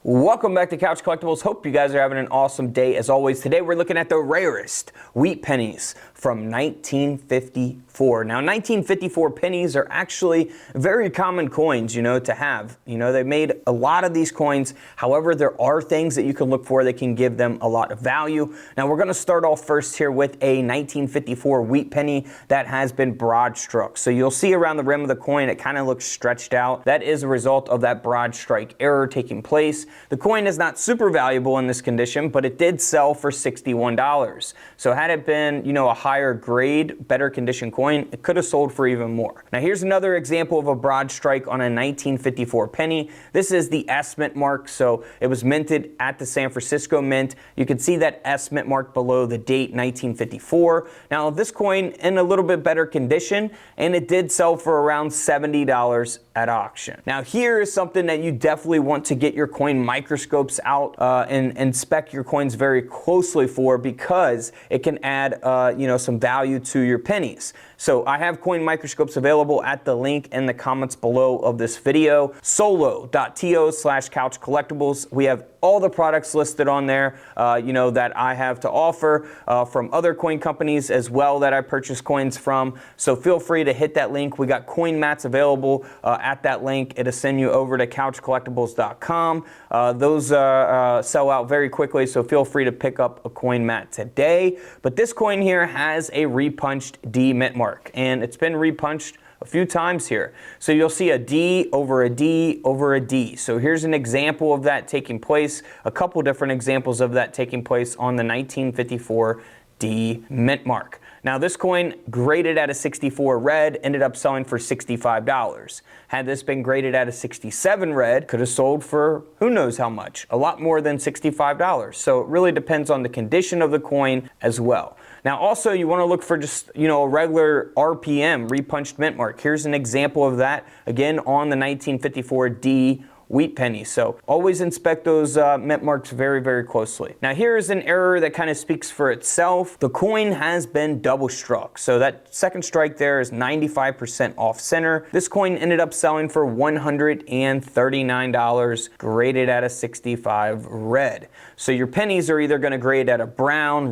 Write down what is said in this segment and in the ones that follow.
Welcome back to Couch Collectibles. Hope you guys are having an awesome day as always. Today we're looking at the rarest wheat pennies from 1954. Now 1954 pennies are actually very common coins, to have. They made a lot of these coins. However, there are things that you can look for that can give them a lot of value. Now we're going to start off first here with a 1954 wheat penny that has been broad struck. So you'll see around the rim of the coin it kind of looks stretched out. That is a result of that broad strike error taking place. The coin is not super valuable in this condition, but it did sell for $61. So had it been, a higher grade, better condition coin, it could have sold for even more. Now here's another example of a broad strike on a 1954 penny. This is the S mint mark, so it was minted at the San Francisco Mint. You can see that S mint mark below the date 1954. Now this coin in a little bit better condition, and it did sell for around $70 at auction. Now here is something that you definitely want to get your coin microscopes out and inspect your coins very closely for, because it can add some value to your pennies. So I have coin microscopes available at the link in the comments below of this video, solo.to/couch collectibles. We have all the products listed on there, that I have to offer from other coin companies as well that I purchase coins from. So feel free to hit that link. We got coin mats available at that link. It'll send you over to couchcollectibles.com. Those sell out very quickly, so feel free to pick up a coin mat today. But this coin here has a repunched D mint mark, and it's been repunched a few times here. So you'll see a D over a D over a D. So here's an example of that taking place, a couple different examples of that taking place on the 1954 D mint mark. Now this coin graded at a 64 red ended up selling for $65. Had this been graded at a 67 red, could have sold for who knows how much, a lot more than $65. So it really depends on the condition of the coin as well. Now also you want to look for just, a regular RPM, repunched mint mark. Here's an example of that, again on the 1954 D wheat penny. So always inspect those mint marks very, very closely. Now here is an error that kind of speaks for itself. The coin has been double struck. So that second strike there is 95% off center. This coin ended up selling for $139, graded at a 65 red. So your pennies are either going to grade at a brown,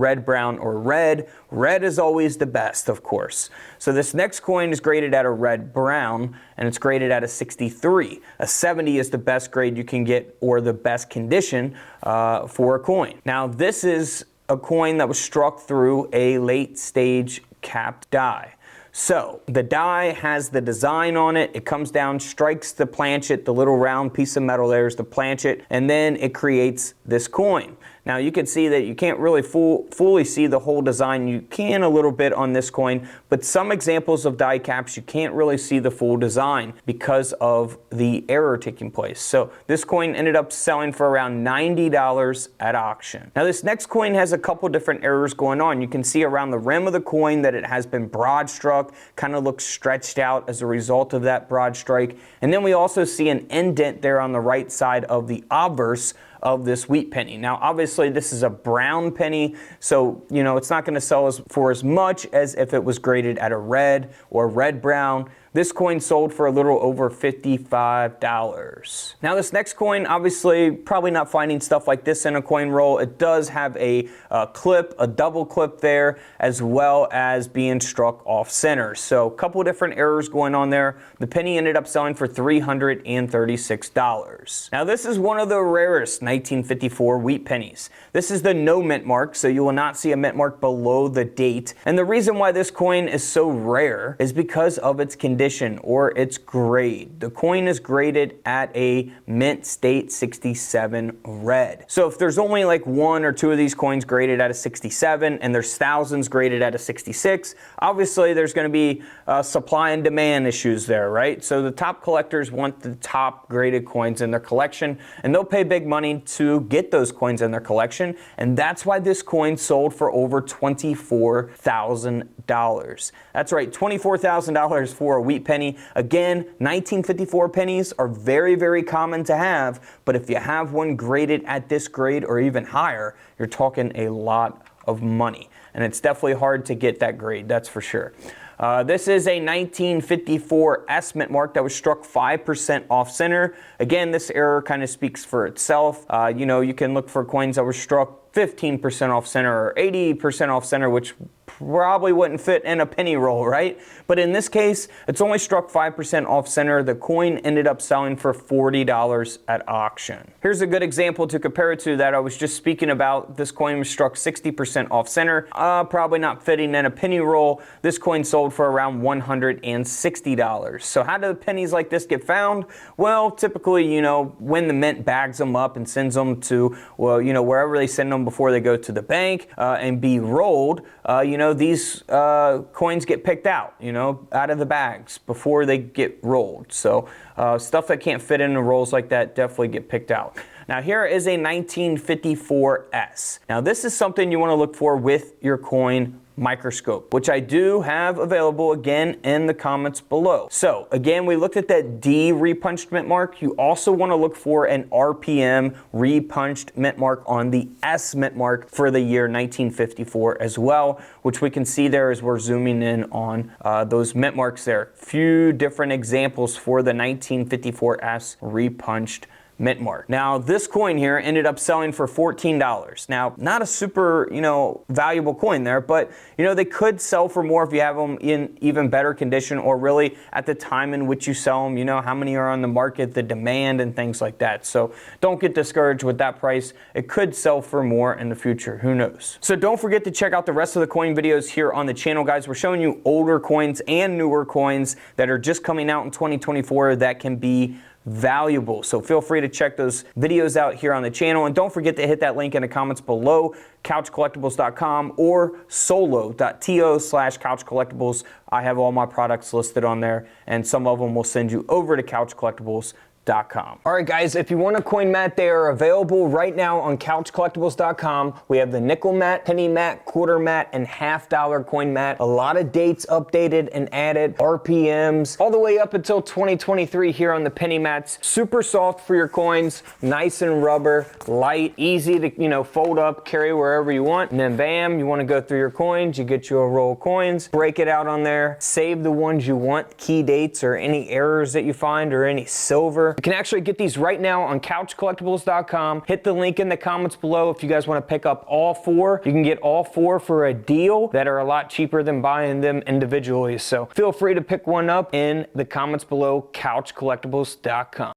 or red. Red is always the best, of course. So this next coin is graded at a red-brown, and it's graded at a 63. A 70 is the best grade you can get, or the best condition for a coin. Now this is a coin that was struck through a late stage capped die. So the die has the design on it. It comes down, strikes the planchet, the little round piece of metal there is the planchet, and then it creates this coin. Now you can see that you can't really fully see the whole design. You can a little bit on this coin, but some examples of die caps you can't really see the full design because of the error taking place. So this coin ended up selling for around $90 at auction. Now this next coin has a couple different errors going on. You can see around the rim of the coin that it has been broad struck, kind of looks stretched out as a result of that broad strike. And then we also see an indent there on the right side of the obverse of this wheat penny. Now obviously this is a brown penny, so it's not going to sell for as much as if it was graded at a red or red-brown. This coin sold for a little over $55. Now this next coin, obviously probably not finding stuff like this in a coin roll. It does have a clip, a double clip there, as well as being struck off center. So a couple different errors going on there. The penny ended up selling for $336. Now this is one of the rarest 1954 wheat pennies. This is the no mint mark, so you will not see a mint mark below the date. And the reason why this coin is so rare is because of its condition or its grade. The coin is graded at a mint state 67 red. So if there's only like one or two of these coins graded at a 67 and there's thousands graded at a 66, obviously there's going to be supply and demand issues there, right? So the top collectors want the top graded coins in their collection, and they'll pay big money to get those coins in their collection, and that's why this coin sold for over $24,000. That's right, $24,000 for a wheat penny. Again, 1954 pennies are very, very common to have, but if you have one graded at this grade or even higher, you're talking a lot of money. And it's definitely hard to get that grade, that's for sure. This is a 1954 S mint mark that was struck 5% off center. Again, this error kind of speaks for itself. You know, you can look for coins that were struck 15% off center or 80% off center, which probably wouldn't fit in a penny roll, right? But in this case, it's only struck 5% off center. The coin ended up selling for $40 at auction. Here's a good example to compare it to that I was just speaking about. This coin was struck 60% off center, probably not fitting in a penny roll. This coin sold for around $160. So how do the pennies like this get found? Well, typically, you know, when the mint bags them up and sends them to, well, you know, wherever they send them before they go to the bank and be rolled, you know, these coins get picked out, you know, out of the bags before they get rolled. So stuff that can't fit into rolls like that definitely get picked out. Now here is a 1954 S. Now this is something you want to look for with your coin microscope, which I do have available again in the comments below. So again, we looked at that D repunched mint mark. You also want to look for an RPM repunched mint mark on the S mint mark for the year 1954 as well, which we can see there as we're zooming in on those mint marks there. Few different examples for the 1954 S repunched mint mark. Now this coin here ended up selling for $14. Now not a super, you know, valuable coin there, but you know, they could sell for more if you have them in even better condition, or really at the time in which you sell them, you know, how many are on the market, the demand and things like that. So don't get discouraged with that price. It could sell for more in the future, who knows. So don't forget to check out the rest of the coin videos here on the channel, guys. We're showing you older coins and newer coins that are just coming out in 2024 that can be valuable. So feel free to check those videos out here on the channel, and don't forget to hit that link in the comments below, couchcollectibles.com or solo.to/couchcollectibles. I have all my products listed on there, and some of them will send you over to couchcollectibles.com. All right, guys, if you want a coin mat, they are available right now on couchcollectibles.com. We have the nickel mat, penny mat, quarter mat, and $half coin mat. A lot of dates updated and added, RPMs, all the way up until 2023 here on the penny mats. Super soft for your coins, nice and rubber, light, easy to, you know, fold up, carry wherever you want. And then bam, you want to go through your coins, you get you a roll of coins, break it out on there, save the ones you want, key dates or any errors that you find or any silver. You can actually get these right now on couchcollectibles.com. Hit the link in the comments below if you guys want to pick up all four. You can get all four for a deal that are a lot cheaper than buying them individually. So feel free to pick one up in the comments below, couchcollectibles.com.